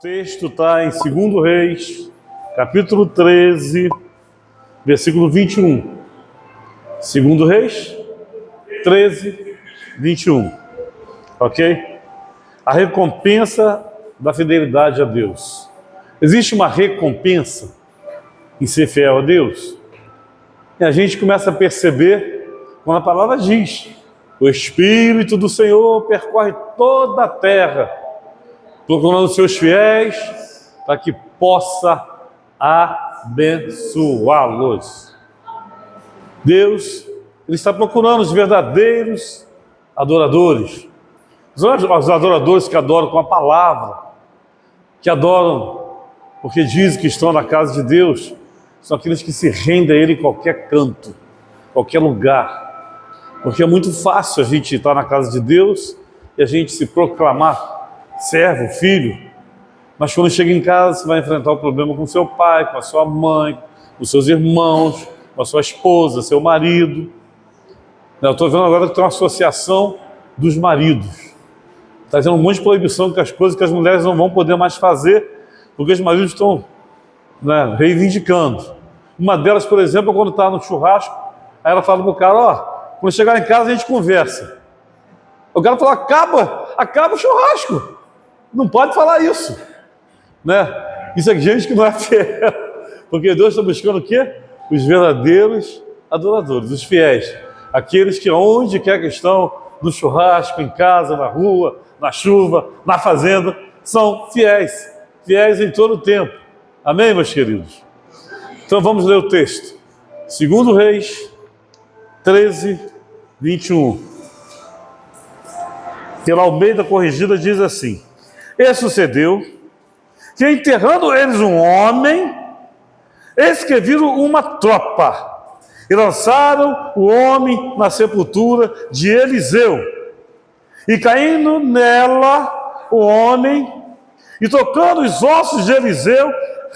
Texto está em 2 Reis, capítulo 13, versículo 21. 2 Reis, 13, 21. Ok? A recompensa da fidelidade a Deus. Existe uma recompensa em ser fiel a Deus? E a gente começa a perceber quando a palavra diz: o Espírito do Senhor percorre toda a terra, procurando os seus fiéis, para que possa abençoá-los. Deus, Ele está procurando os verdadeiros adoradores. Os adoradores que adoram com a palavra, que adoram porque dizem que estão na casa de Deus, são aqueles que se rendem a Ele em qualquer canto, qualquer lugar. Porque é muito fácil a gente estar na casa de Deus e a gente se proclamar servo, filho, mas quando chega em casa você vai enfrentar o problema com seu pai, com a sua mãe, com seus irmãos, com a sua esposa, seu marido. Eu estou vendo agora que tem uma associação dos maridos, está dizendo um monte de proibição, que as coisas que as mulheres não vão poder mais fazer, porque os maridos estão reivindicando. Uma delas, por exemplo, quando está no churrasco, aí ela fala para o cara: quando chegar em casa a gente conversa. O cara fala: acaba o churrasco. Não pode falar isso, né? Isso é gente que não é fiel, porque Deus está buscando o quê? Os verdadeiros adoradores, os fiéis, aqueles que onde quer que estão, no churrasco, em casa, na rua, na chuva, na fazenda, são fiéis, fiéis em todo o tempo. Amém, meus queridos? Então vamos ler o texto. 2 Reis 13, 21. Pela Almeida Corrigida diz assim: e sucedeu que, enterrando eles um homem, eis que viram uma tropa e lançaram o homem na sepultura de Eliseu. E caindo nela o homem, e tocando os ossos de Eliseu,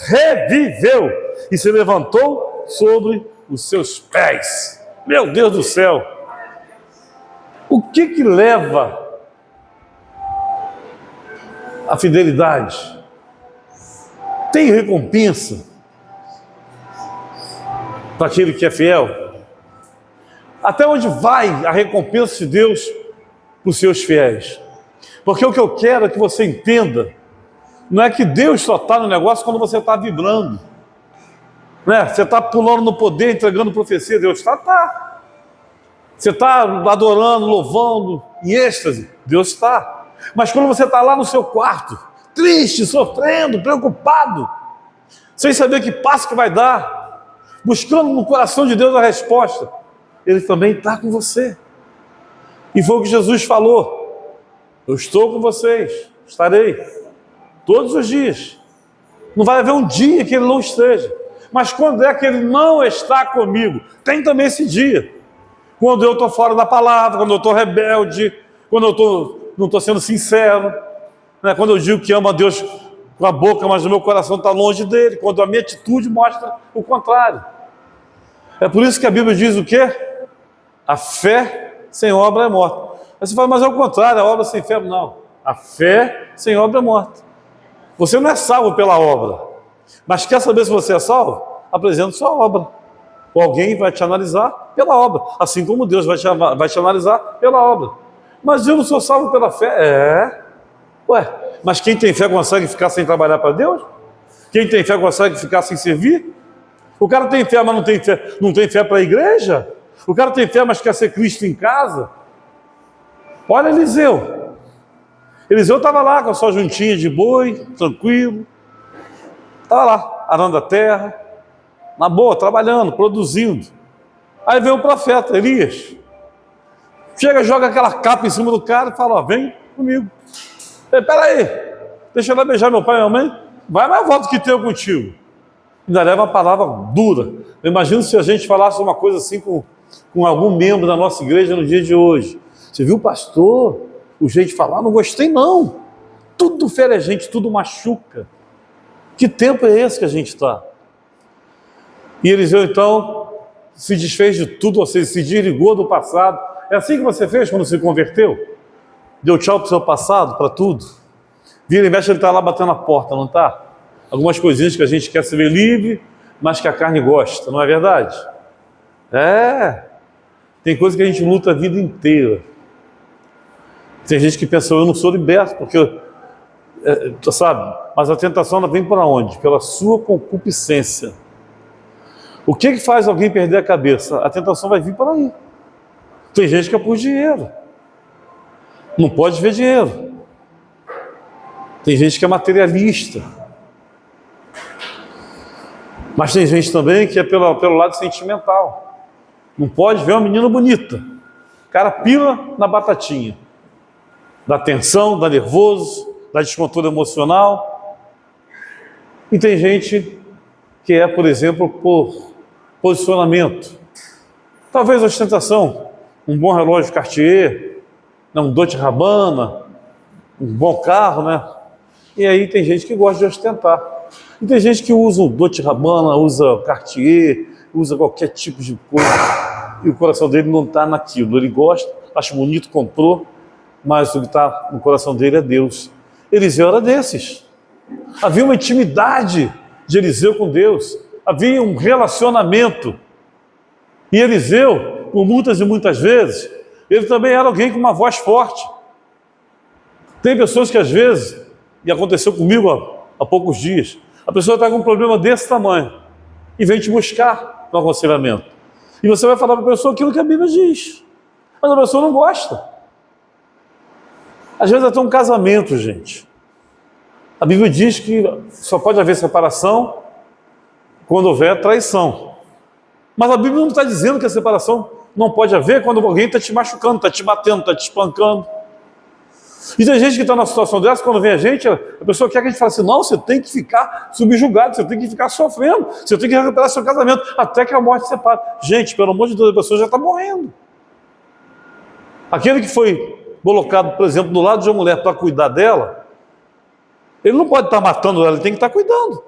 reviveu e se levantou sobre os seus pés. Meu Deus do céu! O que leva a fidelidade? Tem recompensa para aquele que é fiel? Até onde vai a recompensa de Deus para os seus fiéis? Porque o que eu quero é que você entenda, não é que Deus só está no negócio quando você está vibrando, né? Você está pulando no poder, entregando profecia. Deus está. Você está adorando, louvando, em êxtase. Deus está. Mas quando você está lá no seu quarto, triste, sofrendo, preocupado, sem saber que passo que vai dar, buscando no coração de Deus a resposta, Ele também está com você. E foi o que Jesus falou: eu estou com vocês, estarei todos os dias. Não vai haver um dia que Ele não esteja. Mas quando é que Ele não está comigo? Tem também esse dia. Quando eu estou fora da palavra, quando eu estou rebelde, quando eu não estou sendo sincero, né? Quando eu digo que amo a Deus com a boca, mas o meu coração está longe dele, quando a minha atitude mostra o contrário. É por isso que a Bíblia diz o quê? A fé sem obra é morta. Aí você fala: mas é o contrário, a obra sem fé. Não, a fé sem obra é morta. Você não é salvo pela obra, mas quer saber se você é salvo? Apresenta sua obra. Ou alguém vai te analisar pela obra, assim como Deus vai te analisar pela obra. Mas eu não sou salvo pela fé? Mas quem tem fé consegue ficar sem trabalhar para Deus? Quem tem fé consegue ficar sem servir? O cara tem fé, mas não tem fé para a igreja? O cara tem fé, mas quer ser Cristo em casa? Olha Eliseu. Eliseu estava lá com a sua juntinha de boi, tranquilo. Estava lá, arando a terra, na boa, trabalhando, produzindo. Aí veio o profeta Elias. Chega, joga aquela capa em cima do cara e fala: vem comigo. Peraí, deixa eu lá beijar meu pai e minha mãe. Vai, mas eu volto que tenho contigo. Ainda leva uma palavra dura. Eu imagino se a gente falasse uma coisa assim com algum membro da nossa igreja no dia de hoje. Você viu, pastor? O jeito de falar, não gostei não. Tudo fere a gente, tudo machuca. Que tempo é esse que a gente está? E Eliseu então se desfez de tudo, ou seja, se desligou do passado. É assim que você fez quando se converteu? Deu tchau para o seu passado, para tudo? Vira e mexe, ele está lá batendo na porta, não está? Algumas coisinhas que a gente quer se ver livre, mas que a carne gosta, não é verdade? Tem coisa que a gente luta a vida inteira. Tem gente que pensa, eu não sou liberto, porque, tu sabe, mas a tentação ela vem para onde? Pela sua concupiscência. O que faz alguém perder a cabeça? A tentação vai vir por aí. Tem gente que é por dinheiro. Não pode ver dinheiro. Tem gente que é materialista. Mas tem gente também que é pelo lado sentimental. Não pode ver uma menina bonita. O cara pila na batatinha. Dá tensão, dá nervoso, dá descontrole emocional. E tem gente que é, por exemplo, por posicionamento. Talvez ostentação. Um bom relógio Cartier, um Dolce & Gabbana, um bom carro, né? E aí tem gente que gosta de ostentar. E tem gente que usa o Dolce & Gabbana, usa Cartier, usa qualquer tipo de coisa. E o coração dele não está naquilo. Ele gosta, acha bonito, comprou, mas o que está no coração dele é Deus. Eliseu era desses. Havia uma intimidade de Eliseu com Deus. Havia um relacionamento. E Eliseu, por muitas e muitas vezes, ele também era alguém com uma voz forte. Tem pessoas que às vezes, e aconteceu comigo há poucos dias, a pessoa está com um problema desse tamanho e vem te buscar no aconselhamento. E você vai falar para a pessoa aquilo que a Bíblia diz. Mas a pessoa não gosta. Às vezes até um casamento, gente. A Bíblia diz que só pode haver separação quando houver traição. Mas a Bíblia não está dizendo que a separação não pode haver quando alguém está te machucando, está te batendo, está te espancando. E tem gente que está numa situação dessa, quando vem a gente, a pessoa quer que a gente fale assim, não, você tem que ficar subjugado, você tem que ficar sofrendo, você tem que recuperar seu casamento, até que a morte separe. Gente, pelo amor de Deus, a pessoa já está morrendo. Aquele que foi colocado, por exemplo, do lado de uma mulher para cuidar dela, ele não pode estar matando ela, ele tem que estar cuidando.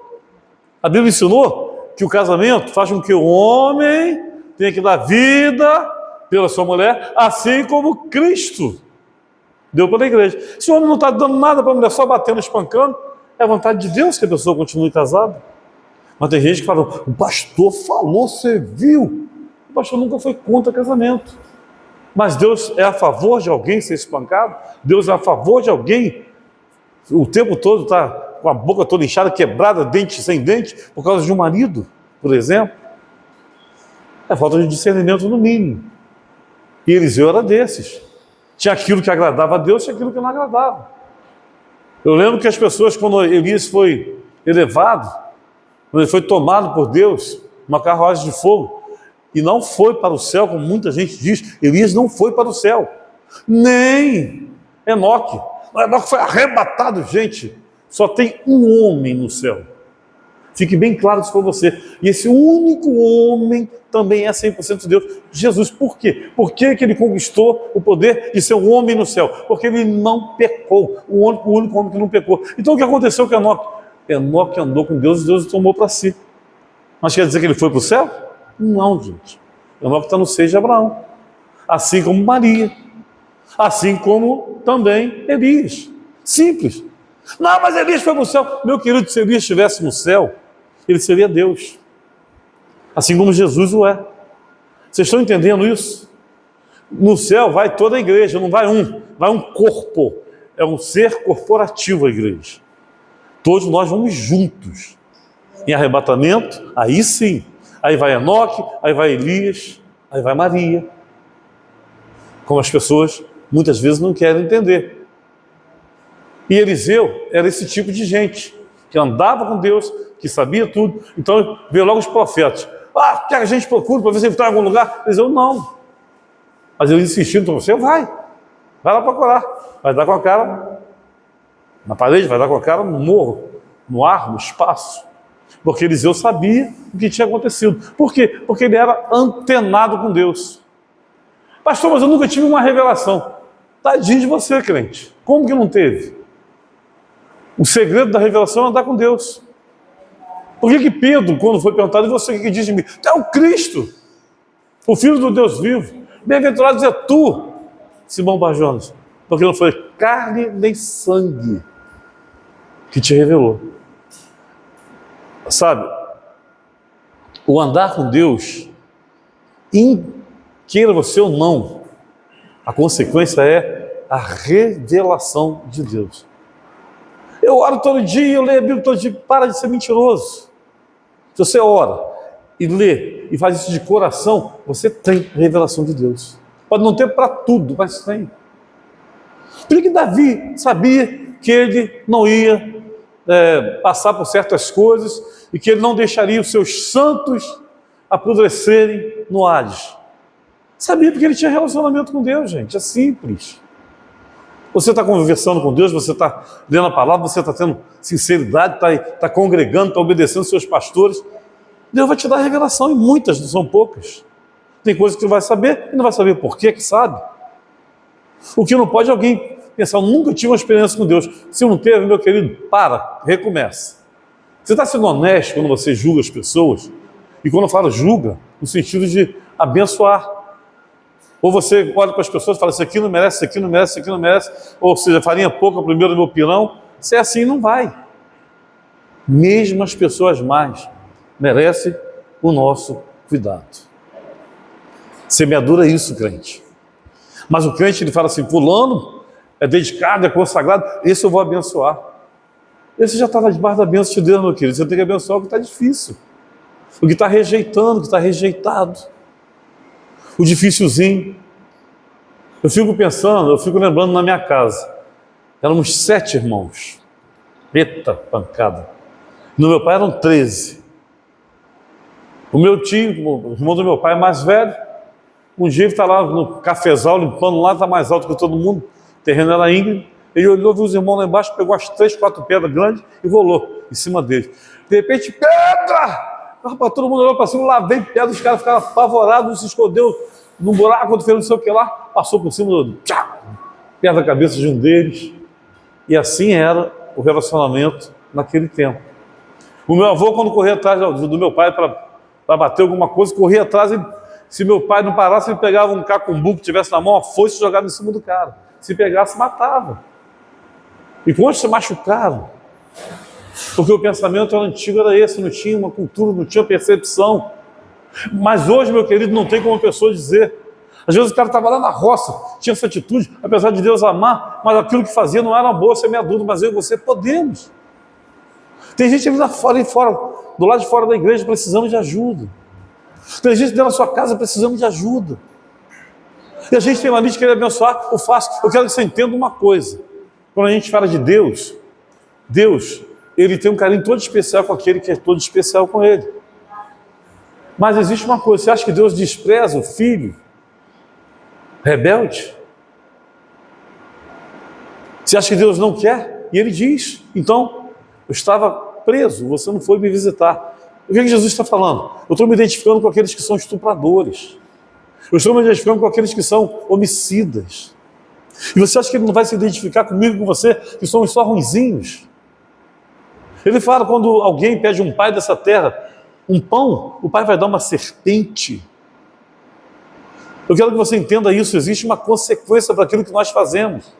A Bíblia ensinou que o casamento faz com que o homem tenha que dar vida pela sua mulher, assim como Cristo deu pela igreja. Se o homem não está dando nada para a mulher, só batendo, espancando, é a vontade de Deus que a pessoa continue casada. Mas tem gente que fala, o pastor falou, você viu? O pastor nunca foi contra casamento. Mas Deus é a favor de alguém ser espancado? Deus é a favor de alguém o tempo todo está com a boca toda inchada, quebrada, dente sem dente, por causa de um marido, por exemplo? É falta de discernimento no mínimo. E Eliseu era desses. Tinha aquilo que agradava a Deus, tinha aquilo que não agradava. Eu lembro que as pessoas, quando Elias foi elevado, quando ele foi tomado por Deus, uma carruagem de fogo, e não foi para o céu, como muita gente diz, Elias não foi para o céu, nem Enoque. Enoque foi arrebatado, gente. Só tem um homem no céu. Fique bem claro isso para você. E esse único homem também é 100% Deus, Jesus. Por quê? Por que ele conquistou o poder de ser um homem no céu? Porque ele não pecou. O único homem que não pecou. Então o que aconteceu com Enoque? Enoque andou com Deus e Deus o tomou para si. Mas quer dizer que ele foi para o céu? Não, gente. Enoque está no seio de Abraão. Assim como Maria. Assim como também Elias. Simples. Não, mas Elias foi para o céu. Meu querido, se Elias estivesse no céu, ele seria Deus. Assim como Jesus o é. Vocês estão entendendo isso? No céu vai toda a igreja, não vai um corpo. É um ser corporativo a igreja. Todos nós vamos juntos. Em arrebatamento, aí sim. Aí vai Enoque, aí vai Elias, aí vai Maria. Como as pessoas muitas vezes não querem entender. E Eliseu era esse tipo de gente, que andava com Deus, que sabia tudo. Então veio logo os profetas. Que a gente procura para ver se ele está em algum lugar. Eliseu não. Mas ele insistiu, então você vai lá procurar. Vai dar com a cara na parede, vai dar com a cara no morro, no ar, no espaço. Porque Eliseu sabia o que tinha acontecido. Por quê? Porque ele era antenado com Deus. Pastor, mas eu nunca tive uma revelação. Tadinho de você, crente. Como que não teve? O segredo da revelação é andar com Deus. Por que Pedro, quando foi perguntado, e você o que diz de mim? Tu é o Cristo, o Filho do Deus vivo. Bem-aventurado é tu, Simão Barjonas. Porque não foi carne nem sangue que te revelou. Sabe, o andar com Deus, queira você ou não, a consequência é a revelação de Deus. Eu oro todo dia, eu leio a Bíblia todo dia, para de ser mentiroso. Se você ora e lê e faz isso de coração, você tem revelação de Deus. Pode não ter para tudo, mas tem. Por que Davi sabia que ele não ia passar por certas coisas e que ele não deixaria os seus santos apodrecerem no Hades? Sabia, porque ele tinha relacionamento com Deus, gente. É simples. Você está conversando com Deus, você está lendo a palavra, você está tendo sinceridade, está congregando, está obedecendo seus pastores. Deus vai te dar revelação, e muitas, não são poucas. Tem coisas que você vai saber e não vai saber por que sabe. O que não pode é alguém pensar, eu nunca tive uma experiência com Deus. Se não teve, meu querido, para, recomeça. Você está sendo honesto quando você julga as pessoas? E quando eu falo julga, no sentido de abençoar. Ou você olha para as pessoas e fala, isso aqui não merece, isso aqui não merece, isso aqui não merece. Ou seja, farinha pouca primeiro no meu pirão. Se é assim, não vai. Mesmo as pessoas mais merecem o nosso cuidado. Semeadura é isso, crente. Mas o crente, ele fala assim, fulano é dedicado, é consagrado, esse eu vou abençoar. Esse já está debaixo da bênção de Deus, meu querido. Você tem que abençoar o que está difícil. O que está rejeitando, o que está rejeitado. O dificilzinho. Eu fico pensando, eu fico lembrando na minha casa. Éramos 7 irmãos. Eita pancada. No meu pai eram 13. O meu tio, o irmão do meu pai mais velho, um dia ele está lá no cafezal, limpando lá, está mais alto que todo mundo. O terreno era íngreme. Ele olhou, viu os irmãos lá embaixo, pegou as 3, 4 pedras grandes e rolou em cima deles. De repente, pedra! Rapaz, todo mundo olhou para cima, lá vem pedra, os caras ficaram apavorados, se escondeu num buraco, quando fez não sei o que lá, passou por cima do perto da cabeça de um deles. E assim era o relacionamento naquele tempo. O meu avô, quando corria atrás do meu pai para bater alguma coisa, corria atrás, e se meu pai não parasse, ele pegava um cacumbu que tivesse na mão, a foice e jogava em cima do cara. Se pegasse, matava. E quantos se machucaram? Porque o pensamento antigo era esse, não tinha uma cultura, não tinha percepção. Mas hoje, meu querido, não tem como a pessoa dizer. Às vezes o cara estava lá na roça, tinha essa atitude, apesar de Deus amar, mas aquilo que fazia não era uma boa semeadura, mas eu e você podemos. Tem gente ali lá fora, do lado de fora da igreja, precisando de ajuda. Tem gente dentro da sua casa precisando de ajuda. E a gente tem mania de querer abençoar, eu faço. Eu quero que você entenda uma coisa. Quando a gente fala de Deus, ele tem um carinho todo especial com aquele que é todo especial com ele. Mas existe uma coisa, você acha que Deus despreza o filho rebelde? Você acha que Deus não quer? E ele diz, então, eu estava preso, você não foi me visitar. O que Jesus está falando? Eu estou me identificando com aqueles que são estupradores. Eu estou me identificando com aqueles que são homicidas. E você acha que ele não vai se identificar comigo e com você, que somos só ruinzinhos? Ele fala, quando alguém pede um pai dessa terra um pão, o pai vai dar uma serpente. Eu quero que você entenda isso, existe uma consequência para aquilo que nós fazemos.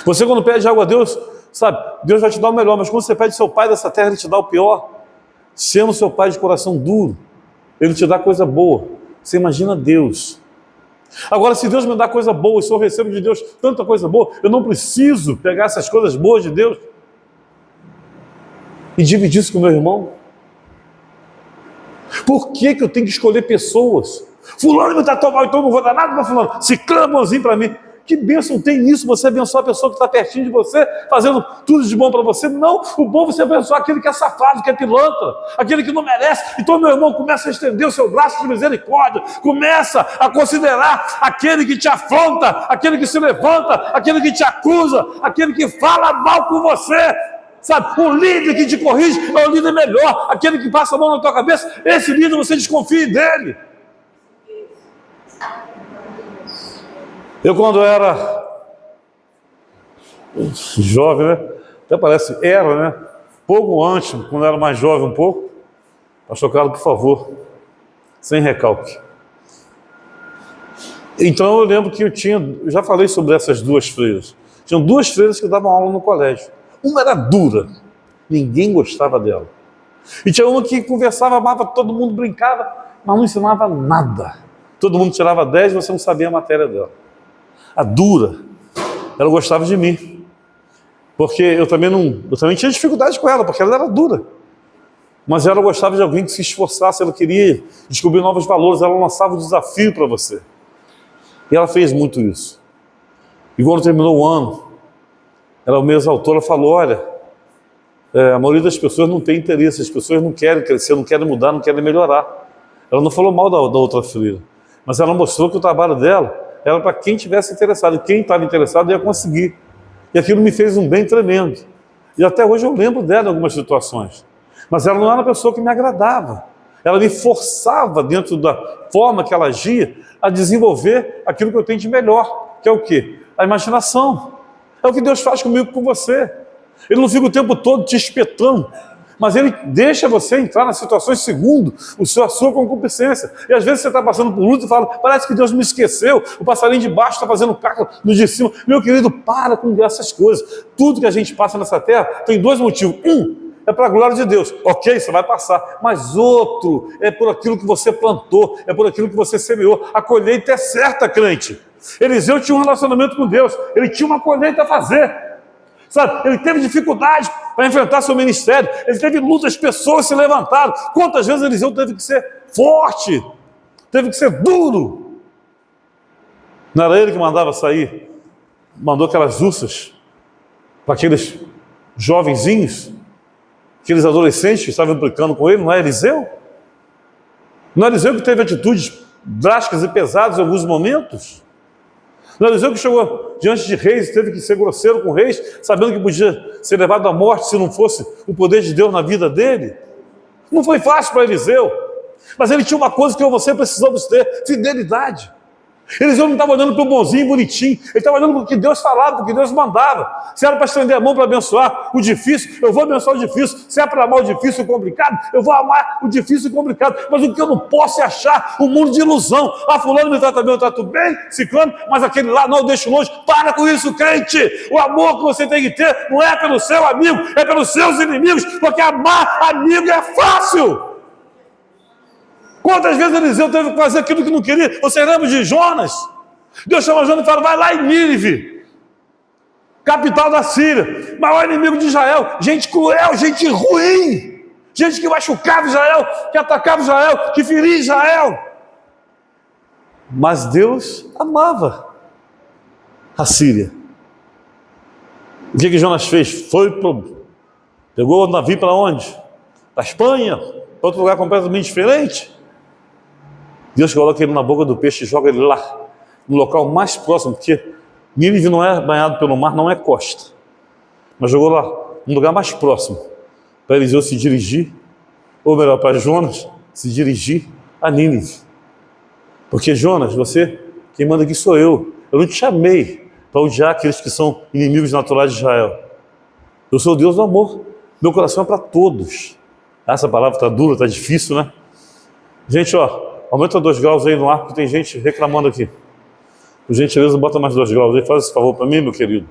Você quando pede algo a Deus, sabe, Deus vai te dar o melhor, mas quando você pede seu pai dessa terra, ele te dá o pior. Sendo seu pai de coração duro, ele te dá coisa boa. Você imagina Deus. Agora, se Deus me dá coisa boa, e se eu recebo de Deus tanta coisa boa, eu não preciso pegar essas coisas boas de Deus e dividir isso com o meu irmão. Por que eu tenho que escolher pessoas? Fulano me tratou mal, então eu não vou dar nada para fulano. Ciclano, bonzinho para mim. Que bênção tem nisso, você abençoar a pessoa que está pertinho de você, fazendo tudo de bom para você? Não, o bom é você abençoar aquele que é safado, que é pilantra, aquele que não merece. Então, meu irmão, começa a estender o seu braço de misericórdia, começa a considerar aquele que te afronta, aquele que se levanta, aquele que te acusa, aquele que fala mal com você. Sabe, o líder que te corrige é o líder melhor, aquele que passa a mão na tua cabeça, esse líder você desconfie dele. Eu quando era jovem, né? Até parece, era, né? Pouco antes, quando eu era mais jovem um pouco, pastor Carlos, por favor, sem recalque. Então eu lembro que eu já falei sobre essas duas freiras. Tinham 2 freiras que davam aula no colégio. Uma era dura, ninguém gostava dela. E tinha uma que conversava, amava, todo mundo brincava, mas não ensinava nada. Todo mundo tirava 10 e você não sabia a matéria dela. A dura, ela gostava de mim. Porque eu também tinha dificuldade com ela, porque ela era dura. Mas ela gostava de alguém que se esforçasse, ela queria descobrir novos valores, ela lançava um desafio para você. E ela fez muito isso. E quando terminou o ano, ela me exaltou, ela falou, olha, a maioria das pessoas não tem interesse, as pessoas não querem crescer, não querem mudar, não querem melhorar. Ela não falou mal da outra freira, mas ela mostrou que o trabalho dela era para quem tivesse interessado, e quem estava interessado ia conseguir. E aquilo me fez um bem tremendo. E até hoje eu lembro dela em algumas situações. Mas ela não era uma pessoa que me agradava. Ela me forçava, dentro da forma que ela agia, a desenvolver aquilo que eu tenho de melhor, que é o quê? A imaginação. É o que Deus faz comigo e com você. Ele não fica o tempo todo te espetando, mas Ele deixa você entrar nas situações segundo a sua concupiscência. E às vezes você está passando por luta e fala, parece que Deus me esqueceu, o passarinho de baixo está fazendo caca no de cima. Meu querido, para com essas coisas. Tudo que a gente passa nessa terra tem dois motivos. É para a glória de Deus. Ok, você vai passar. Mas outro é por aquilo que você plantou, é por aquilo que você semeou. A colheita é certa, crente. Eliseu tinha um relacionamento com Deus. Ele tinha uma colheita a fazer. Sabe? Ele teve dificuldade para enfrentar seu ministério. Ele teve lutas, pessoas se levantaram. Quantas vezes Eliseu teve que ser forte? Teve que ser duro. Não era ele que mandava sair? Mandou aquelas ursas para aqueles jovenzinhos, aqueles adolescentes que estavam implicando com ele, não é Eliseu? Não é Eliseu que teve atitudes drásticas e pesadas em alguns momentos? Não é Eliseu que chegou diante de reis e teve que ser grosseiro com reis, sabendo que podia ser levado à morte se não fosse o poder de Deus na vida dele? Não foi fácil para Eliseu, mas ele tinha uma coisa que eu e você precisamos ter: fidelidade. Eliseu não estava olhando para o bonzinho, bonitinho, ele estava olhando para o que Deus falava, para o que Deus mandava. Se era para estender a mão para abençoar o difícil, eu vou abençoar o difícil. Se é para amar o difícil e o complicado, eu vou amar o difícil e o complicado. Mas o que eu não posso é achar um mundo de ilusão. Fulano me trata bem, eu trato bem, ciclano, mas aquele lá não, eu deixo longe. Para com isso, crente. O amor que você tem que ter não é pelo seu amigo, é pelos seus inimigos, porque amar amigo é fácil. Quantas vezes Eliseu teve que fazer aquilo que não queria? Você lembra de Jonas? Deus chama Jonas e fala, vai lá em Nínive, capital da Síria, maior inimigo de Israel, gente cruel, gente ruim, gente que machucava Israel, que atacava Israel, que feria Israel. Mas Deus amava a Síria. O que Jonas fez? Pegou o navio para onde? Para Espanha, para outro lugar completamente diferente. Deus coloca ele na boca do peixe e joga ele lá, no local mais próximo, porque Nínive não é banhado pelo mar, não é costa. Mas jogou lá, no lugar mais próximo, para Eliseu se dirigir, ou melhor, para Jonas se dirigir a Nínive. Porque Jonas, quem manda aqui sou eu. Eu não te chamei para odiar aqueles que são inimigos naturais de Israel. Eu sou o Deus do amor. Meu coração é para todos. Essa palavra está dura, está difícil, né? Gente, aumenta 2 graus aí no ar, porque tem gente reclamando aqui. Por gentileza, bota mais 2 graus aí. Faz esse favor para mim, meu querido.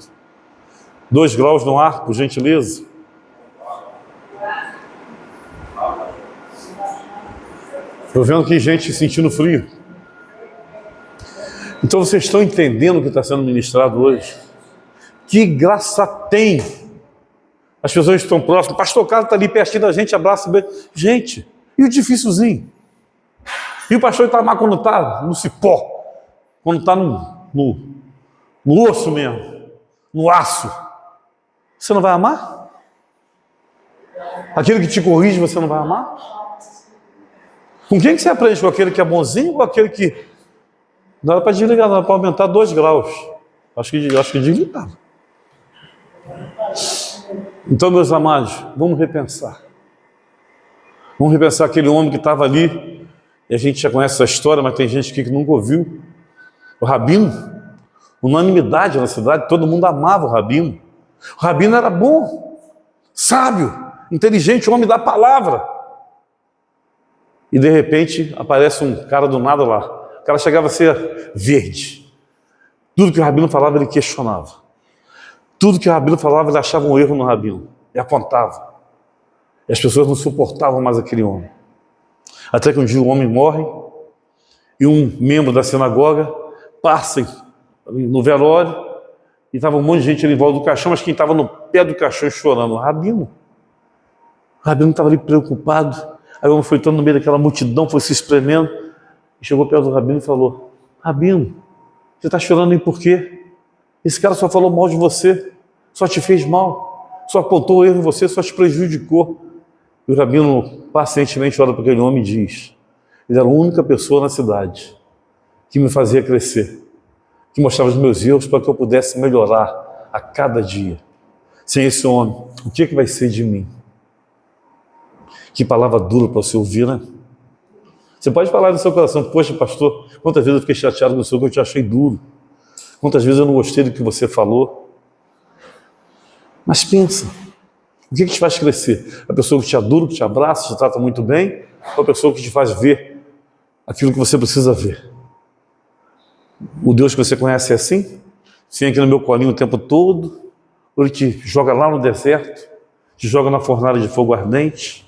2 graus no ar, por gentileza. Estou vendo aqui gente sentindo frio. Então vocês estão entendendo o que está sendo ministrado hoje? Que graça tem! As pessoas estão próximas. Pastor Carlos está ali pertinho da gente, abraça bem. Gente, e o dificilzinho? E o pastor Itamar quando está no cipó, quando está no osso mesmo, no aço, você não vai amar? Aquele que te corrige, você não vai amar? Com quem que você aprende? Com aquele que é bonzinho ou com aquele que... Não dá para desligar, não dá para aumentar 2 graus. Acho que desligar. Então, meus amados, vamos repensar. Vamos repensar aquele homem que estava ali. E a gente já conhece essa história, mas tem gente aqui que nunca ouviu. O Rabino, unanimidade na cidade, todo mundo amava o Rabino. O Rabino era bom, sábio, inteligente, homem da palavra. E de repente aparece um cara do nada lá. O cara chegava a ser verde. Tudo que o Rabino falava ele questionava. Tudo que o rabino falava, ele achava um erro no rabino. E apontava. E as pessoas não suportavam mais aquele homem. Até que um dia o homem morre e um membro da sinagoga passa no velório e estava um monte de gente ali em volta do caixão, mas quem estava no pé do caixão chorando? O rabino. O rabino estava ali preocupado. Aí o homem foi entrando no meio daquela multidão, foi se espremendo e chegou perto do rabino e falou: Rabino, você está chorando aí por quê? Esse cara só falou mal de você, só te fez mal, só apontou o erro em você, só te prejudicou. E o rabino pacientemente olha para aquele homem e diz: ele era a única pessoa na cidade que me fazia crescer, que mostrava os meus erros para que eu pudesse melhorar a cada dia. Sem esse homem, o que vai ser de mim? Que palavra dura para você ouvir, né? Você pode falar no seu coração: poxa, pastor, quantas vezes eu fiquei chateado com o senhor, que eu te achei duro. Quantas vezes eu não gostei do que você falou. Mas pensa, o que te faz crescer? A pessoa que te adora, que te abraça, te trata muito bem, ou a pessoa que te faz ver aquilo que você precisa ver? O Deus que você conhece é assim? Vem aqui no meu colinho o tempo todo, ou ele te joga lá no deserto, te joga na fornalha de fogo ardente?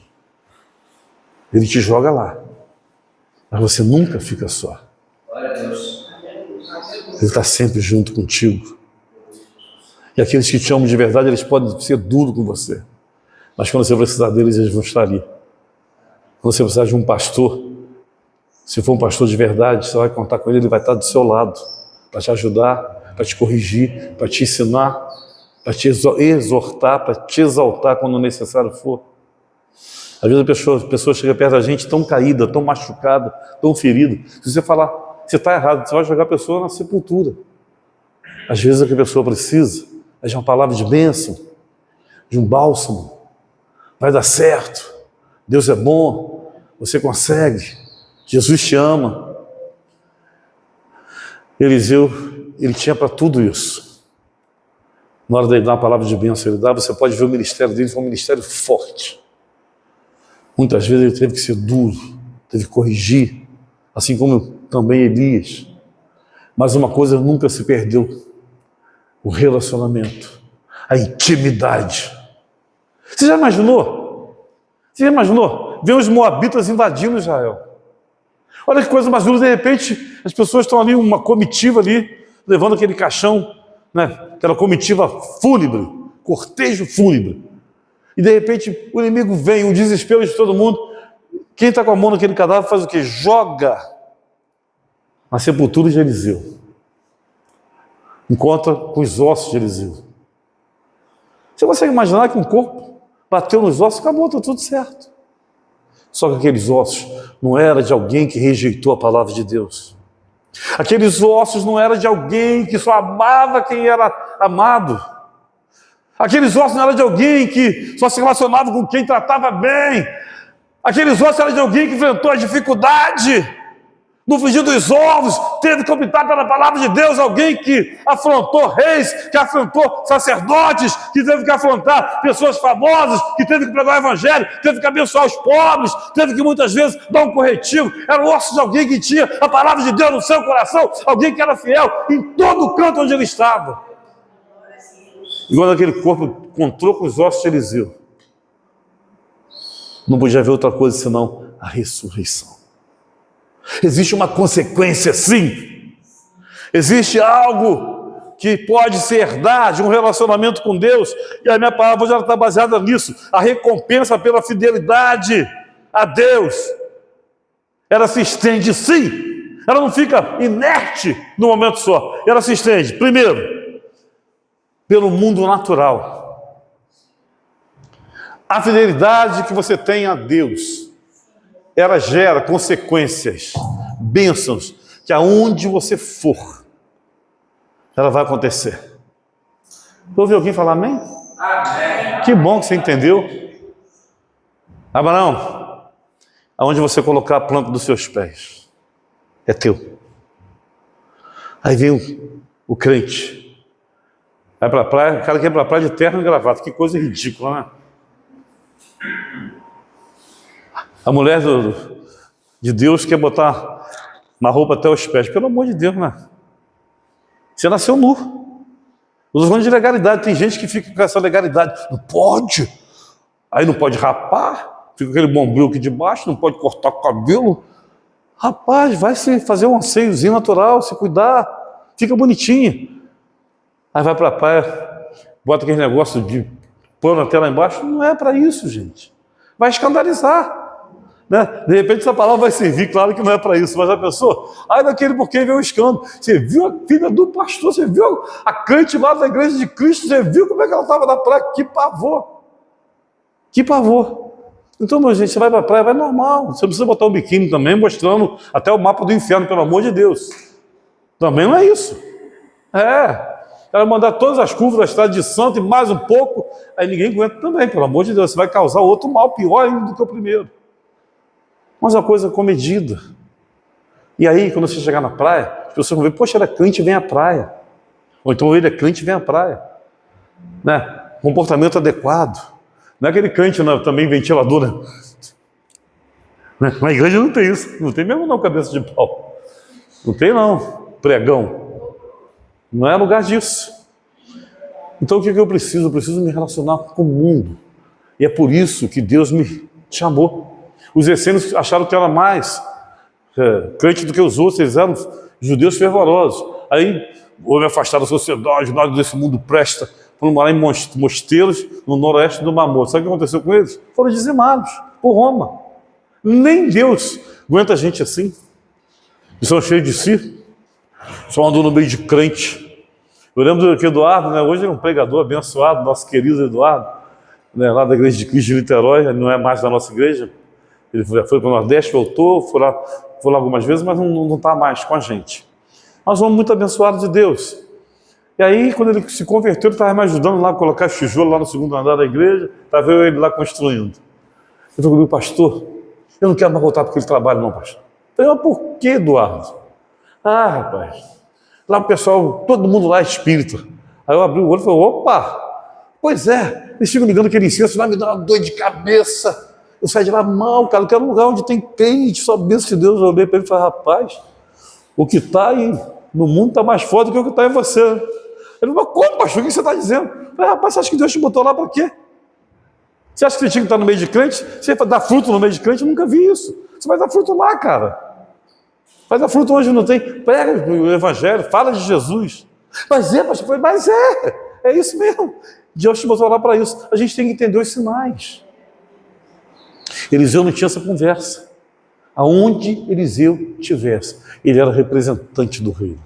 Ele te joga lá, mas você nunca fica só. Ele está sempre junto contigo. E aqueles que te amam de verdade, eles podem ser duros com você, mas quando você precisar deles, eles vão estar ali. Quando você precisar de um pastor, se for um pastor de verdade, você vai contar com ele, ele vai estar do seu lado, para te ajudar, para te corrigir, para te ensinar, para te exortar, para te exaltar quando necessário for. Às vezes a pessoa chega perto da gente tão caída, tão machucada, tão ferida. Se você falar, você está errado, você vai jogar a pessoa na sepultura. Às vezes o que a pessoa precisa é de uma palavra de bênção, de um bálsamo. Vai dar certo, Deus é bom, você consegue, Jesus te ama. Eliseu, ele tinha para tudo isso. Na hora de dar uma palavra de bênção, ele dá, você pode ver o ministério dele, foi um ministério forte. Muitas vezes ele teve que ser duro, teve que corrigir, assim como também Elias. Mas uma coisa nunca se perdeu: o relacionamento, a intimidade. Você já imaginou? Você já imaginou? Ver os moabitas invadindo Israel. Olha que coisa mais dura, de repente as pessoas estão ali, uma comitiva ali, levando aquele caixão, né? Aquela comitiva fúnebre, cortejo fúnebre. E de repente o inimigo vem, o desespero de todo mundo. Quem está com a mão naquele cadáver faz o quê? Joga na sepultura de Eliseu. Encontra com os ossos de Eliseu. Você consegue imaginar que um corpo bateu nos ossos, acabou, está tudo certo. Só que aqueles ossos não eram de alguém que rejeitou a palavra de Deus. Aqueles ossos não eram de alguém que só amava quem era amado. Aqueles ossos não eram de alguém que só se relacionava com quem tratava bem. Aqueles ossos eram de alguém que enfrentou a dificuldade. No frigir dos ovos, teve que optar pela palavra de Deus. Alguém que afrontou reis, que afrontou sacerdotes, que teve que afrontar pessoas famosas, que teve que pregar o evangelho, teve que abençoar os pobres, teve que muitas vezes dar um corretivo. Era o osso de alguém que tinha a palavra de Deus no seu coração, alguém que era fiel em todo o canto onde ele estava. E quando aquele corpo encontrou com os ossos de Eliseu, não podia ver outra coisa senão a ressurreição. Existe uma consequência, sim. Existe algo que pode se herdar de um relacionamento com Deus, e a minha palavra já está baseada nisso. A recompensa pela fidelidade a Deus, ela se estende, sim. Ela não fica inerte no momento só. Ela se estende, primeiro, pelo mundo natural. A fidelidade que você tem a Deus, ela gera consequências, bênçãos, que aonde você for, ela vai acontecer. Ouviu alguém falar amém? Amém. Que bom que você entendeu. Abraão, aonde você colocar a planta dos seus pés, é teu. Aí vem o crente, vai para a praia, o cara quer ir para a praia de terno e gravata, que coisa ridícula, né? A mulher de Deus quer botar uma roupa até os pés. Pelo amor de Deus, né? Você nasceu nu. Eu estou falando de legalidade. Tem gente que fica com essa legalidade. Não pode. Aí não pode rapar. Fica aquele bombril aqui de baixo. Não pode cortar o cabelo. Rapaz, vai se fazer um asseiozinho natural, se cuidar. Fica bonitinho. Aí vai para a praia, bota aquele negócio de pano até lá embaixo. Não é para isso, gente. Vai escandalizar. Né? De repente essa palavra vai servir, claro que não é para isso, mas a pessoa, daquele porque veio um escândalo. Você viu a filha do pastor, você viu a crente lá da igreja de Cristo, você viu como é que ela estava na praia? Que pavor! Que pavor! Então, meu gente, você vai para a praia, vai normal. Você não precisa botar um biquíni também, mostrando até o mapa do inferno, pelo amor de Deus. Também não é isso. Ela mandar todas as curvas da estrada de santo e mais um pouco, aí ninguém aguenta também, pelo amor de Deus. Você vai causar outro mal pior ainda do que o primeiro. Mas uma coisa comedida. E aí, quando você chegar na praia, as pessoas vão ver, poxa, ele é crente, vem à praia. Ou então ele é crente, vem à praia. Né? Comportamento adequado. Não é aquele crente também ventilador, né? Na igreja não tem isso. Não tem mesmo não, cabeça de pau. Não tem não, pregão. Não é lugar disso. Então o que eu preciso? Eu preciso me relacionar com o mundo. E é por isso que Deus me chamou. Os essênios acharam que era mais crente do que os outros, eles eram judeus fervorosos. Aí, houve afastar da sociedade, nada desse mundo presta, foram morar em mosteiros no noroeste do Mar Morto. Sabe o que aconteceu com eles? Foram dizimados por Roma. Nem Deus aguenta gente assim. Eles são cheios de si, só andam no meio de crente. Eu lembro que Eduardo, né, hoje é um pregador abençoado, nosso querido Eduardo, né, lá da igreja de Cristo de Niterói, não é mais da nossa igreja. Ele foi para o Nordeste, voltou, foi lá algumas vezes, mas não está mais com a gente. Nós somos muito abençoados de Deus. E aí, quando ele se converteu, ele estava me ajudando lá a colocar tijolo lá no segundo andar da igreja, estava eu e ele lá construindo. Eu falei comigo, pastor, eu não quero mais voltar para aquele trabalho não, pastor. Eu falei, mas por que, Eduardo? Rapaz, lá o pessoal, todo mundo lá é espírita. Aí eu abri o olho e falei, opa, pois é, eles ficam ligando aquele incenso lá, me dá uma dor de cabeça. Eu saí de lá mal, cara, eu quero um lugar onde tem crente, só bênção de Deus. Eu olhei para ele e falei, rapaz, o que está aí no mundo está mais forte do que o que está em você. Ele falou, mas como, pastor, o que você está dizendo? Eu falei, rapaz, você acha que Deus te botou lá para quê? Você acha que você tinha que estar no meio de crente? Você vai dar fruto no meio de crente? Eu nunca vi isso. Você vai dar fruto lá, cara. Vai dar fruto onde não tem. Prega o evangelho, fala de Jesus. Mas pastor, mas é isso mesmo. Deus te botou lá para isso. A gente tem que entender os sinais. Eliseu não tinha essa conversa. Aonde Eliseu estivesse, ele era representante do reino.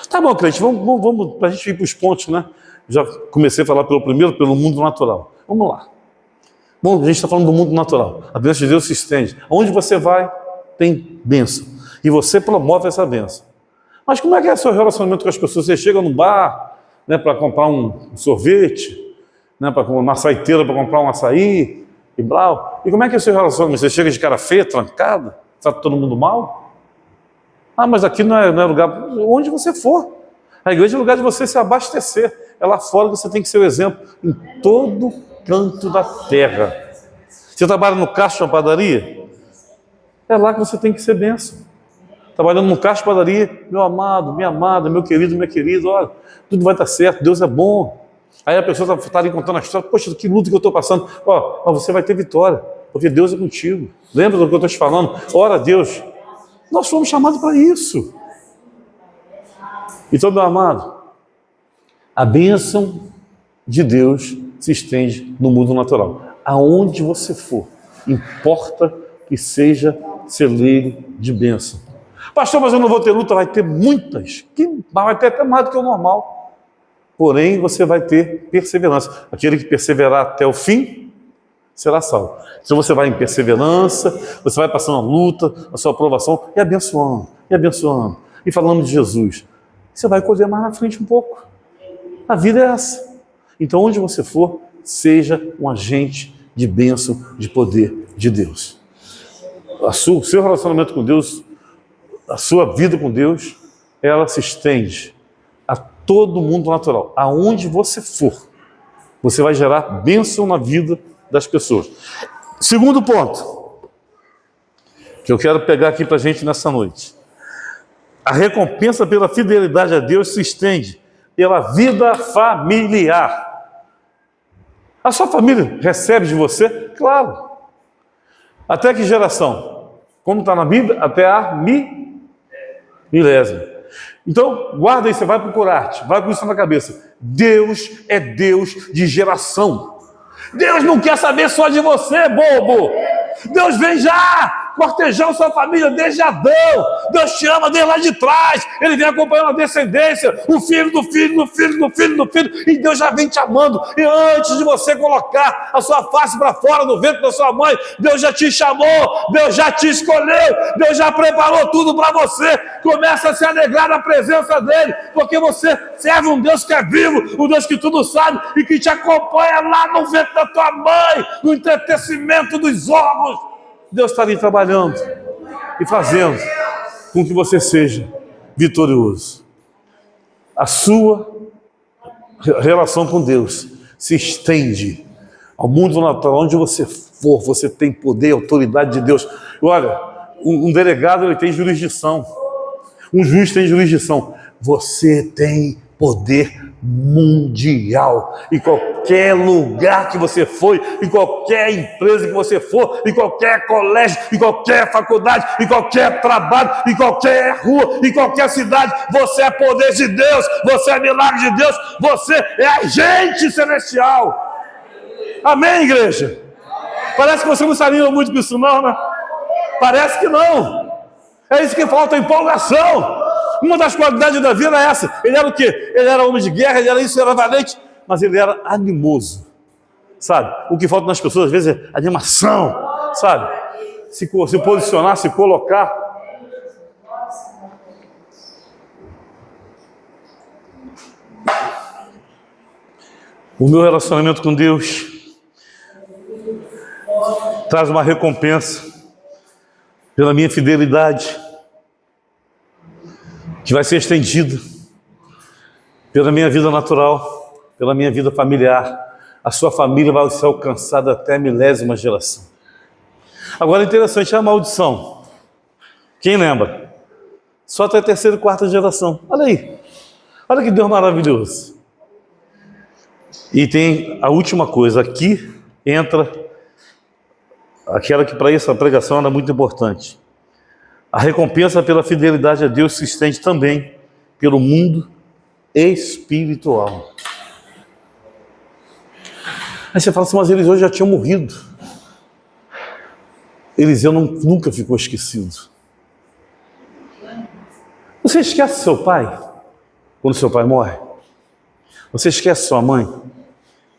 Tá bom, crente, vamos para a gente ir para os pontos, né? Já comecei a falar pelo mundo natural. Vamos lá. Bom, a gente está falando do mundo natural. A bênção de Deus se estende. Aonde você vai, tem bênção. E você promove essa bênção. Mas como é que é o seu relacionamento com as pessoas? Você chega num bar, né, para comprar um sorvete, né, para uma açaiteira para comprar um açaí, e blau. E como é que é o seu relacionamento? Você chega de cara feia, trancada, trata todo mundo mal? Mas aqui não é lugar. Onde você for. A igreja é lugar de você se abastecer. É lá fora que você tem que ser o exemplo. Em todo canto da terra. Você trabalha no caixa de uma padaria? É lá que você tem que ser bênção. Trabalhando no caixa de padaria, meu amado, minha amada, meu querido, minha querida, olha, tudo vai estar certo, Deus é bom. Aí a pessoa está ali contando a história, poxa, que luta que eu estou passando. Mas você vai ter vitória, porque Deus é contigo. Lembra do que eu estou te falando? Ora a Deus. Nós fomos chamados para isso. Então, meu amado, a bênção de Deus se estende no mundo natural. Aonde você for, importa que seja celeiro de bênção. Pastor, mas eu não vou ter luta, vai ter muitas. Vai ter até mais do que o normal. Porém, você vai ter perseverança. Aquele que perseverar até o fim, será salvo. Então você vai em perseverança, você vai passando a luta, a sua aprovação, e abençoando, e falando de Jesus. Você vai colher mais na frente um pouco. A vida é essa. Então, onde você for, seja um agente de bênção, de poder de Deus. O seu relacionamento com Deus, a sua vida com Deus, ela se estende a todo mundo natural. Aonde você for, você vai gerar bênção na vida das pessoas. Segundo ponto, que eu quero pegar aqui para a gente nessa noite. A recompensa pela fidelidade a Deus se estende pela vida familiar. A sua família recebe de você? Claro. Até que geração? Como está na Bíblia? Até a milésima. Então, guarda aí, você vai procurar, vai com isso na cabeça. Deus é Deus de geração. Deus não quer saber só de você, bobo. Deus vem já cortejando sua família desde Adão. Deus te ama desde lá de trás. Ele vem acompanhando a descendência, o filho do filho, do filho, do filho, do filho. E Deus já vem te amando. E antes de você colocar a sua face para fora do ventre da sua mãe, Deus já te chamou, Deus já te escolheu, Deus já preparou tudo para você. Começa a se alegrar na presença dele, porque você serve um Deus que é vivo, um Deus que tudo sabe e que te acompanha lá no ventre da tua mãe, no entretecimento dos ovos. Deus está ali trabalhando e fazendo com que você seja vitorioso. A sua relação com Deus se estende ao mundo natural. Onde você for, você tem poder e autoridade de Deus. Olha, um delegado ele tem jurisdição, um juiz tem jurisdição. Você tem poder mundial. Em qualquer lugar que você for, em qualquer empresa que você for, em qualquer colégio, em qualquer faculdade, em qualquer trabalho, em qualquer rua, em qualquer cidade, você é poder de Deus, você é milagre de Deus, você é agente celestial. Amém, igreja? Parece que você não se anima muito com isso não, né? Parece que não. É isso que falta, empolgação. Uma das qualidades da vida é essa. Ele era o quê? Ele era homem de guerra, ele era isso, ele era valente, mas ele era animoso. Sabe? O que falta nas pessoas, às vezes, é animação. Sabe? Se posicionar, se colocar. O meu relacionamento com Deus traz uma recompensa pela minha fidelidade, que vai ser estendida pela minha vida natural, pela minha vida familiar. A sua família vai ser alcançada até a milésima geração. Agora, interessante, a maldição. Quem lembra? Só até a terceira e quarta geração. Olha aí. Olha que Deus maravilhoso. E tem a última coisa. Aqui entra aquela que para essa pregação era muito importante. A recompensa pela fidelidade a Deus se estende também pelo mundo espiritual. Aí você fala assim, mas Eliseu já tinha morrido. Eliseu nunca ficou esquecido. Você esquece seu pai quando seu pai morre? Você esquece sua mãe?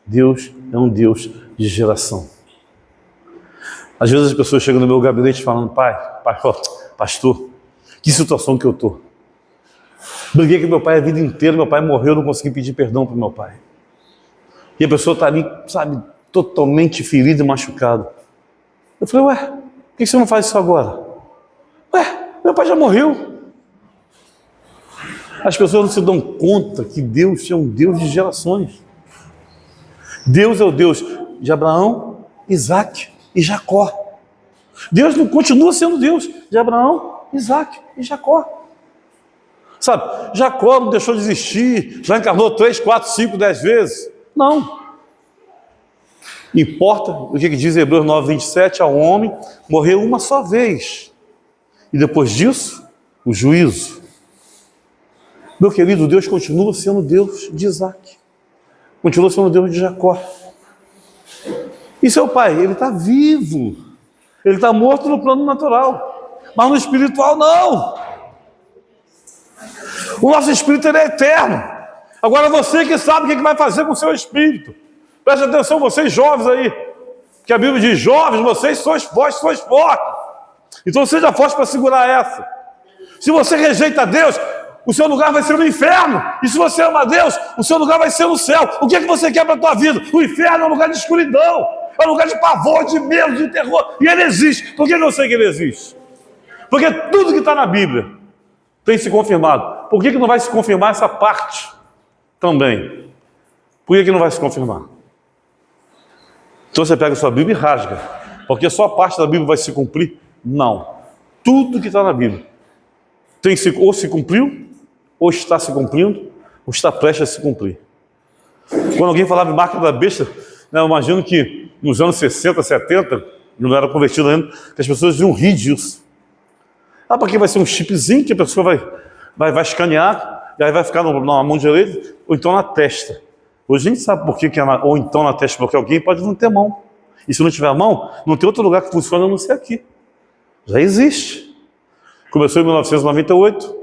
Deus é um Deus de geração. Às vezes as pessoas chegam no meu gabinete falando, pastor, que situação que eu estou. Briguei com meu pai a vida inteira, meu pai morreu, eu não consegui pedir perdão para meu pai. E a pessoa está ali, sabe, totalmente ferida e machucada. Eu falei, por que você não faz isso agora? Meu pai já morreu. As pessoas não se dão conta que Deus é um Deus de gerações. Deus é o Deus de Abraão, Isaac e Jacó. Deus não continua sendo Deus de Abraão, Isaac e Jacó. Sabe, Jacó não deixou de existir, já encarnou 3, 4, 5, 10 vezes. Não. Importa o que diz Hebreus 9, 27, ao homem morreu uma só vez. E depois disso, o juízo. Meu querido, Deus continua sendo Deus de Isaac. Continua sendo Deus de Jacó. E seu pai, ele está vivo. Ele está morto no plano natural. Mas no espiritual, não. O nosso espírito ele é eterno. Agora você que sabe o que vai fazer com o seu espírito. Preste atenção, vocês jovens aí. Que a Bíblia diz, jovens, vós sois fortes. Então seja forte para segurar essa. Se você rejeita Deus, o seu lugar vai ser no inferno. E se você ama Deus, o seu lugar vai ser no céu. O que é que você quer para a tua vida? O inferno é um lugar de escuridão. É um lugar de pavor, de medo, de terror. E ele existe. Por que eu sei que ele existe? Porque tudo que está na Bíblia tem se confirmado. Por que não vai se confirmar essa parte também? Por que não vai se confirmar? Então você pega a sua Bíblia e rasga. Porque só a parte da Bíblia vai se cumprir? Não. Tudo que está na Bíblia ou se cumpriu, ou está se cumprindo, ou está prestes a se cumprir. Quando alguém falava em marca da besta, né, eu imagino que nos anos 60, 70, não era convertido ainda, que as pessoas iam rir disso. Porque vai ser um chipzinho que a pessoa vai escanear, e aí vai ficar na mão direita, ou então na testa. Hoje a gente sabe por que é ou então na testa, porque alguém pode não ter mão. E se não tiver mão, não tem outro lugar que funcione a não ser aqui. Já existe. Começou em 1998,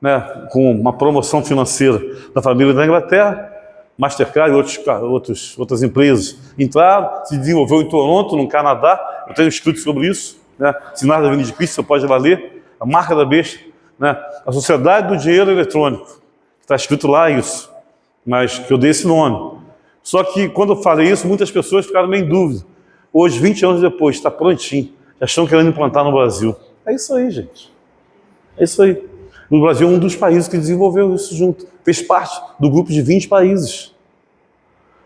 né, com uma promoção financeira da família da Inglaterra, Mastercard e outras empresas entraram, se desenvolveu em Toronto, no Canadá. Eu tenho escrito sobre isso, né? Sinais da Vinda de Cristo, você pode lá ler, a marca da besta, né? A Sociedade do Dinheiro Eletrônico, está escrito lá isso, mas que eu dei esse nome. Só que quando eu falei isso, muitas pessoas ficaram meio em dúvida. Hoje, 20 anos depois, está prontinho, já estão querendo implantar no Brasil. É isso aí, gente. É isso aí. O Brasil é um dos países que desenvolveu isso junto. Fez parte do grupo de 20 países.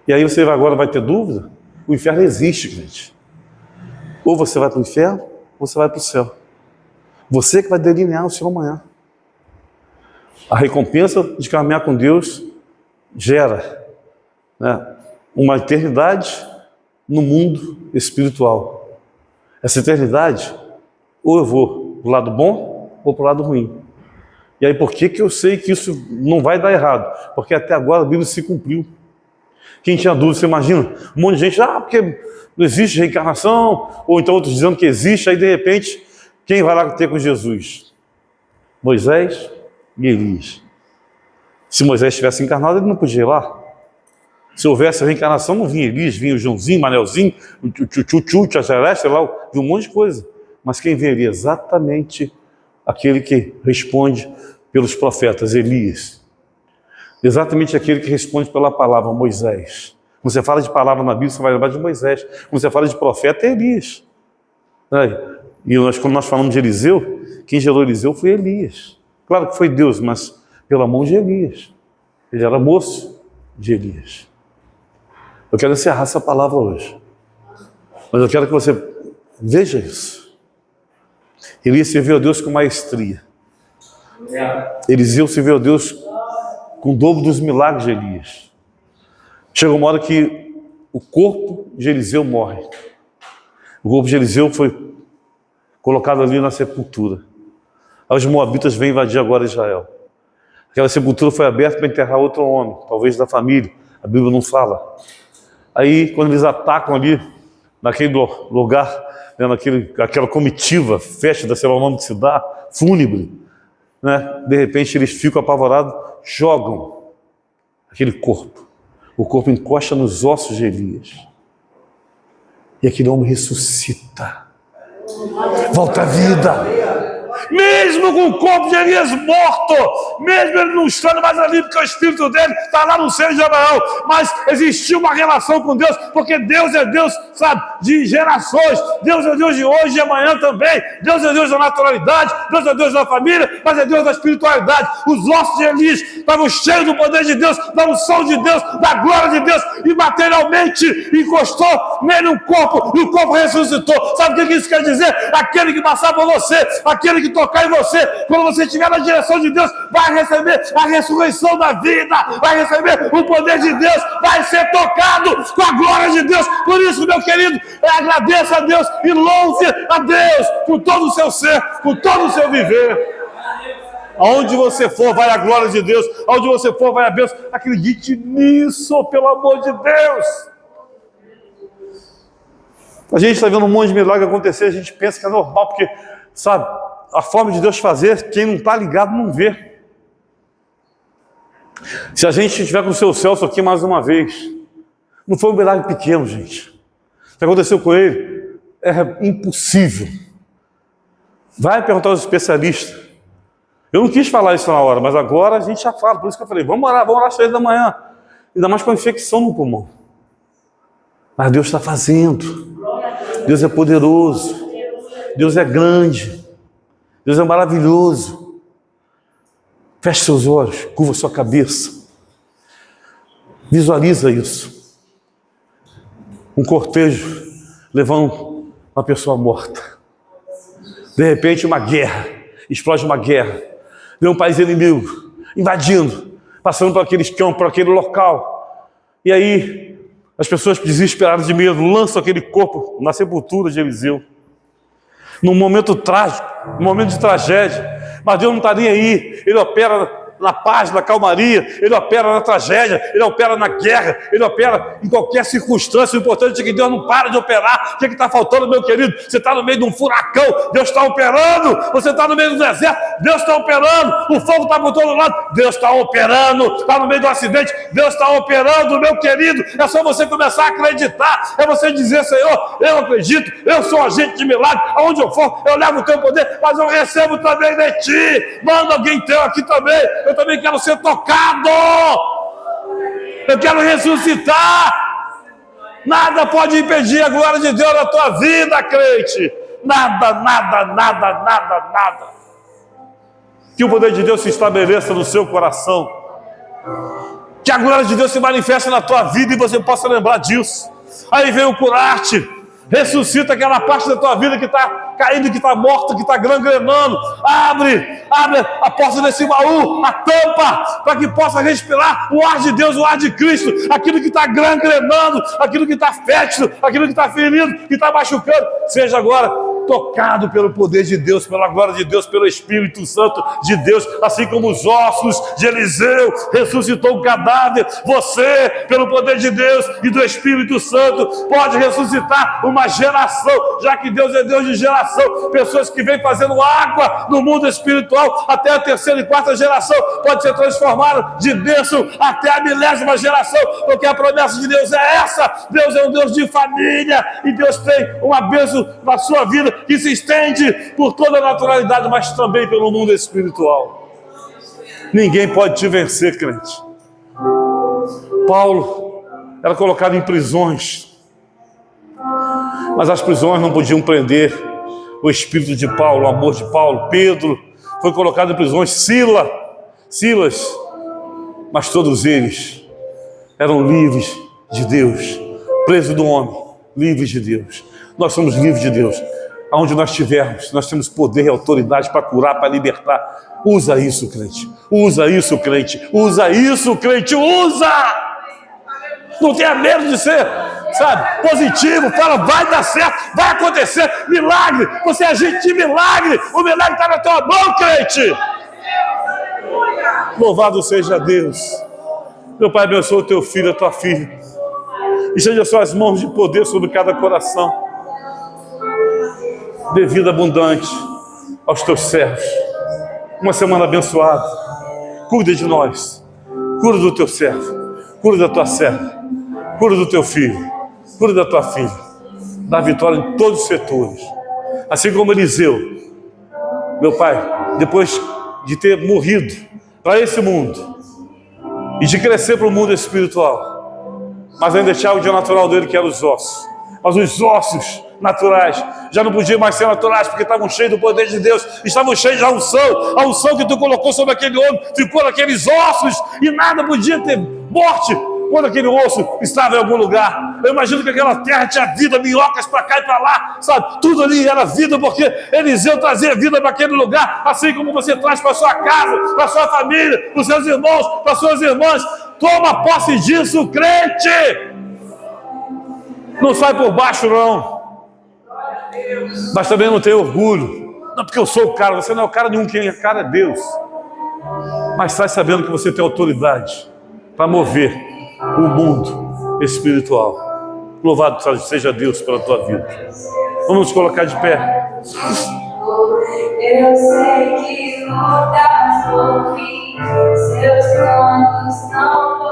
E aí você agora vai ter dúvida? O inferno existe, gente. Ou você vai para o inferno, ou você vai para o céu. Você que vai delinear o seu amanhã. A recompensa de caminhar com Deus gera, né, uma eternidade no mundo espiritual. Essa eternidade, ou eu vou para o lado bom, ou para o lado ruim. E aí, por que eu sei que isso não vai dar errado? Porque até agora a Bíblia se cumpriu. Quem tinha dúvida, você imagina, um monte de gente, porque não existe reencarnação, ou então outros dizendo que existe, aí de repente, quem vai lá ter com Jesus? Moisés e Elias. Se Moisés estivesse encarnado, ele não podia ir lá. Se houvesse a reencarnação, não vinha Elias, vinha o Joãozinho, Manelzinho, o Tchutchu, Tchacharé, sei lá, vinha um monte de coisa. Mas quem veria? Exatamente aquele que responde pelos profetas, Elias. Exatamente aquele que responde pela palavra, Moisés. Quando você fala de palavra na Bíblia, você vai lembrar de Moisés. Quando você fala de profeta, é Elias. E quando nós falamos de Eliseu, quem gerou Eliseu foi Elias. Claro que foi Deus, mas pela mão de Elias. Ele era moço de Elias. Eu quero encerrar essa palavra hoje. Mas eu quero que você veja isso. Elias serviu a Deus com maestria. Eliseu serviu a Deus com o dobro dos milagres de Elias. Chega uma hora que o corpo de Eliseu morre. O corpo de Eliseu foi colocado ali na sepultura. Aí os moabitas vêm invadir agora Israel. Aquela sepultura foi aberta para enterrar outro homem, talvez da família. A Bíblia não fala. Aí, quando eles atacam ali, naquele lugar, né, aquela comitiva, festa, sei lá o nome que se dá, fúnebre, né, de repente eles ficam apavorados, jogam aquele corpo. O corpo encosta nos ossos de Elias. E aquele homem ressuscita. Volta à vida. Mesmo com o corpo de Elias morto, mesmo ele não estando mais ali, porque o espírito dele está lá no seio de Abraão, mas existia uma relação com Deus, porque Deus é Deus, sabe, de gerações. Deus é Deus de hoje e amanhã também. Deus é Deus da naturalidade, Deus é Deus da família, mas é Deus da espiritualidade. Os ossos de Elias estavam cheios do poder de Deus, da unção de Deus, da glória de Deus, e materialmente encostou nele um corpo, e o corpo ressuscitou. Sabe o que isso quer dizer? Aquele que passar por você, aquele que tocar em você, quando você estiver na direção de Deus, vai receber a ressurreição da vida, vai receber o poder de Deus, vai ser tocado com a glória de Deus. Por isso, meu querido, agradeça a Deus e louve a Deus com todo o seu ser, com todo o seu viver. Aonde você for, vai a glória de Deus. Aonde você for, vai a bênção. Acredite nisso, pelo amor de Deus. A gente está vendo um monte de milagre acontecer, a gente pensa que é normal, porque, sabe, a forma de Deus fazer, quem não está ligado não vê. Se a gente estiver com o seu Celso aqui mais uma vez, não foi um milagre pequeno, gente. O que aconteceu com ele é impossível. Vai perguntar aos especialistas. Eu não quis falar isso na hora, mas agora a gente já fala. Por isso que eu falei, vamos orar às 3 da manhã. Ainda mais com a infecção no pulmão. Mas Deus está fazendo. Deus é poderoso. Deus é grande. Deus é maravilhoso. Feche seus olhos, curva sua cabeça. Visualiza isso. Um cortejo levando uma pessoa morta. De repente uma guerra. Explode uma guerra. Vem um país inimigo invadindo. passando por aqueles campos, por aquele local. E aí, as pessoas desesperadas de medo lançam aquele corpo na sepultura de Eliseu. Num momento trágico, num momento de tragédia. Mas Deus não está nem aí. Ele opera na paz, na calmaria, Ele opera na tragédia, Ele opera na guerra, Ele opera em qualquer circunstância. O importante é que Deus não para de operar. O que está faltando, meu querido? Você está no meio de um furacão, Deus está operando. Você está no meio do deserto, Deus está operando. O fogo está por todo lado, Deus está operando. Está no meio do acidente, Deus está operando, meu querido. É só você começar a acreditar. É você dizer: Senhor, eu acredito, eu sou agente de milagre. Aonde eu for, eu levo o teu poder, mas eu recebo também de ti. Manda alguém teu aqui também. Eu também quero ser tocado. Eu quero ressuscitar. Nada pode impedir a glória de Deus na tua vida, crente. Nada, nada, nada, nada, nada. Que o poder de Deus se estabeleça no seu coração. Que a glória de Deus se manifeste na tua vida e você possa lembrar disso. Aí vem o curar-te. Ressuscita aquela parte da tua vida que está caindo, que está morta, que está gangrenando. Abre a porta desse baú, a tampa, para que possa respirar o ar de Deus, o ar de Cristo. Aquilo que está gangrenando, aquilo que está fétido, aquilo que está ferido, que está machucando, seja agora tocado pelo poder de Deus, pela glória de Deus, pelo Espírito Santo de Deus, assim como os ossos de Eliseu ressuscitou o cadáver. Você, pelo poder de Deus e do Espírito Santo, pode ressuscitar uma geração, já que Deus é Deus de geração. Pessoas que vêm fazendo água no mundo espiritual até a terceira e quarta geração pode ser transformada de bênção até a 1000ª geração, porque a promessa de Deus é essa. Deus é um Deus de família e Deus tem uma bênção na sua vida que se estende por toda a naturalidade, mas também pelo mundo espiritual. Ninguém pode te vencer, crente. Paulo era colocado em prisões, mas as prisões não podiam prender o espírito de Paulo, o amor de Paulo. Pedro foi colocado em prisões, Silas, mas todos eles eram livres de Deus, presos do homem, livres de Deus. Nós somos livres de Deus. Aonde nós estivermos, nós temos poder e autoridade para curar, para libertar. Usa isso, crente. Usa isso, crente. Usa isso, crente. Usa! Não tenha medo de ser, positivo. Fala, vai dar certo, vai acontecer. Milagre. Você é agente de milagre. O milagre está na tua mão, crente. Louvado seja Deus. Meu Pai, abençoa o teu filho, a tua filha. E seja as suas mãos de poder sobre cada coração. Dê vida abundante aos teus servos. Uma semana abençoada. Cuida de nós. Cuida do teu servo. Cuida da tua serva. Cuida do teu filho. Cuida da tua filha. Dá vitória em todos os setores. Assim como Eliseu, meu Pai, depois de ter morrido para esse mundo e de crescer para o mundo espiritual, mas ainda tinha o dia natural dele, que eram os ossos. Mas os ossos naturais já não podiam mais ser naturais, porque estavam cheios do poder de Deus, estavam cheios da unção. A unção que tu colocou sobre aquele homem ficou naqueles ossos, e nada podia ter morte quando aquele osso estava em algum lugar. Eu imagino que aquela terra tinha vida, minhocas para cá e para lá, tudo ali era vida, porque Eliseu trazia vida para aquele lugar, assim como você traz para sua casa, para sua família, para os seus irmãos, para suas irmãs. Toma posse disso, crente. Não sai por baixo, não. Mas também não tem orgulho. Não, porque eu sou o cara. Você não é o cara nenhum, quem é cara é Deus. Mas sai sabendo que você tem autoridade para mover o mundo espiritual. Louvado seja Deus pela tua vida. Vamos nos colocar de pé. Eu sei que lutas por mim, seus planos não